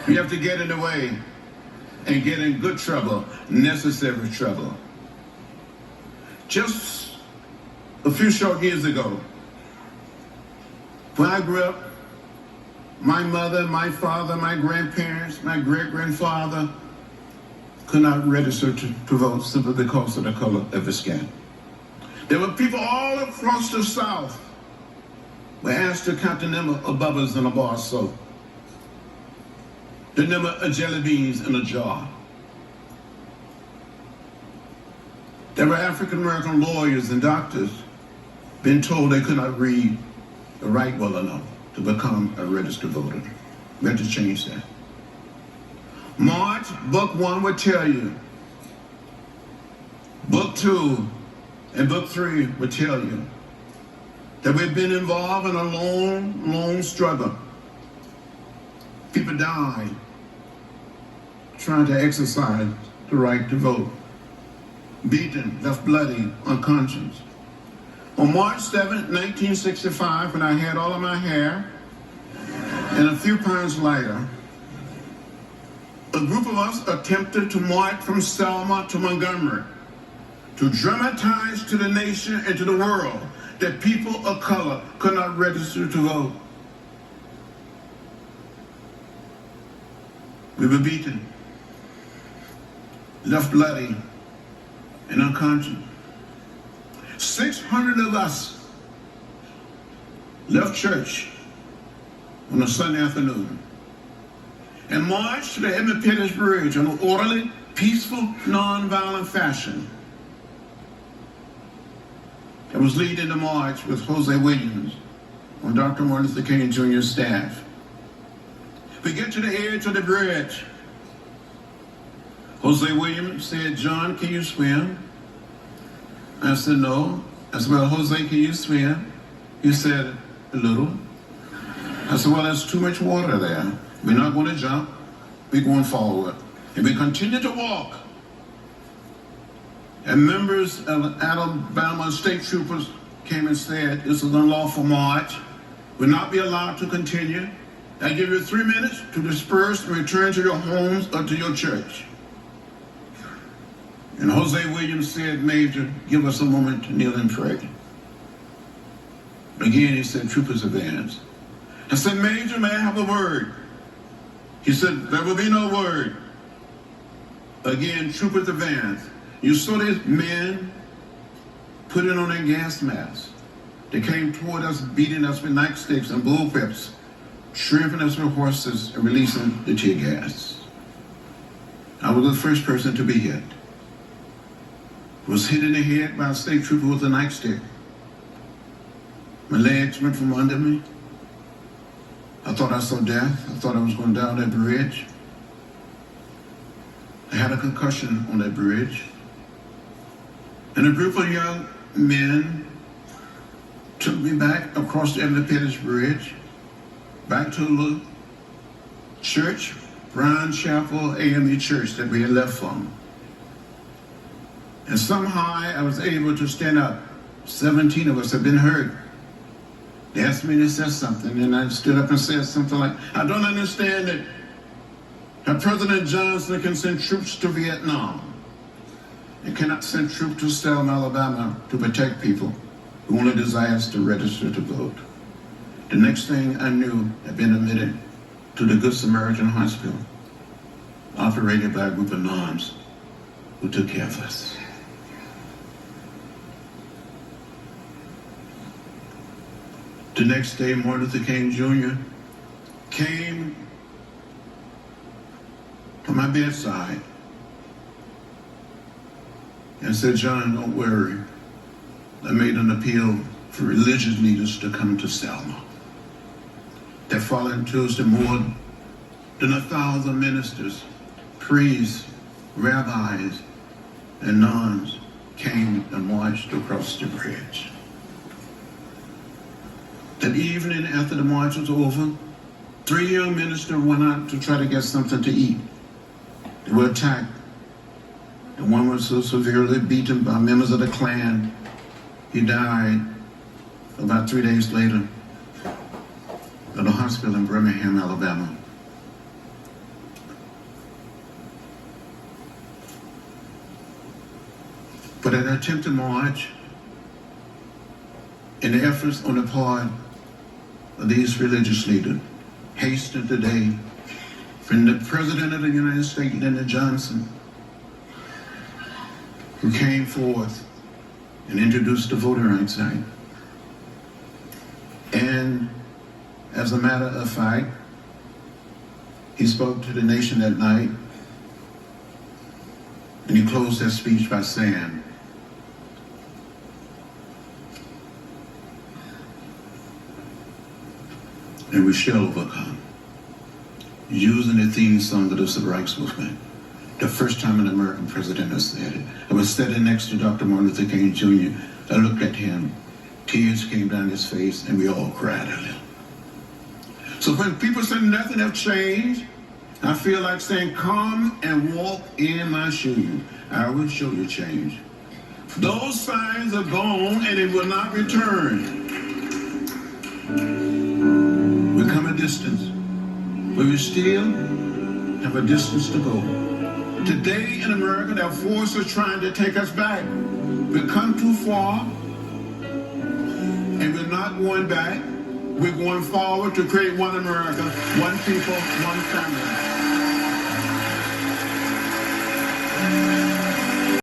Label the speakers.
Speaker 1: You have to get in the way and get in good trouble, necessary trouble. Just a few short years ago, when I grew up, my mother, my father, my grandparents, my great-grandfather could not register to vote simply because of the color of his skin. There were people all across the South were asked to count the number of bubbles in a bar of soap, the number of jelly beans in a jar. There were African-American lawyers and doctors being told they could not read or write well enough to become a registered voter. We had to change that. March, book 1 would tell you. Book 2 and book 3 would tell you that we've been involved in a long, long struggle. People died trying to exercise the right to vote. Beaten, left bloody, unconscious. On March 7, 1965, when I had all of my hair and a few pounds lighter, a group of us attempted to march from Selma to Montgomery to dramatize to the nation and to the world that people of color could not register to vote. We were beaten, left bloody, and unconscious. 600 of us left church on a Sunday afternoon and marched to the Edmund Pettus Bridge in an orderly, peaceful, non-violent fashion. I was leading the march with Jose Williams on Dr. Martin Luther King Jr.'s staff. We get to the edge of the bridge. Jose Williams said, "John, can you swim?" I said, "No." I said, "Well, Jose, can you swim?" He said, "A little." I said, "Well, there's too much water there. We're not going to jump. We're going forward." And we continued to walk. And members of Alabama state troopers came and said, "This is an unlawful march. Will not be allowed to continue. I give you 3 minutes to disperse and return to your homes or to your church." And Jose Williams said, "Major, give us a moment to kneel and pray." Again, he said, "Troopers advance." I said, "Major, may I have a word?" He said, "There will be no word." Again, troopers advance. You saw these men putting on their gas masks. They came toward us, beating us with nightsticks and bullwhips, shrimping us with horses and releasing the tear gas. I was the first person to be hit. Was hit in the head by a state trooper with a nightstick. My legs went from under me. I thought I saw death. I thought I was going down that bridge. I had a concussion on that bridge. And a group of young men took me back across the Edmund Pettus Bridge, back to a little church, Brown Chapel AME church that we had left from. And somehow I was able to stand up. 17 of us had been hurt. They asked me to say something, and I stood up and said something like, "I don't understand it. How President Johnson can send troops to Vietnam and cannot send troops to Selma, Alabama to protect people who only desires to register to vote." The next thing I knew, I'd been admitted to the Good Samaritan Hospital, operated by a group of nuns who took care of us. The next day, Martin Luther King Jr. came to my bedside and said, "John, don't worry. I made an appeal for religious leaders to come to Selma." That following Tuesday, more than 1,000 ministers, priests, rabbis, and nuns came and marched across the bridge. That evening, after the march was over, 3 young ministers went out to try to get something to eat. They were attacked. The one was so severely beaten by members of the Klan, he died about 3 days later at a hospital in Birmingham, Alabama. But an attempted march and the efforts on the part of these religious leaders hastened today from the President of the United States, Lyndon Johnson, who came forth and introduced the Voting Rights Act. And as a matter of fact, he spoke to the nation that night, and he closed that speech by saying, and we shall overcome. Using the theme song of the Civil Rights Movement. The first time an American president has said it. I was standing next to Dr. Martin Luther King Jr. I looked at him. Tears came down his face, and we all cried a little. So when people say nothing has changed, I feel like saying, come and walk in my shoes. I will show you change. Those signs are gone, and it will not return. We come a distance, but we still have a distance to go. Today in America, there are forces trying to take us back. We've come too far, and we're not going back. We're going forward to create one America, one people, one family.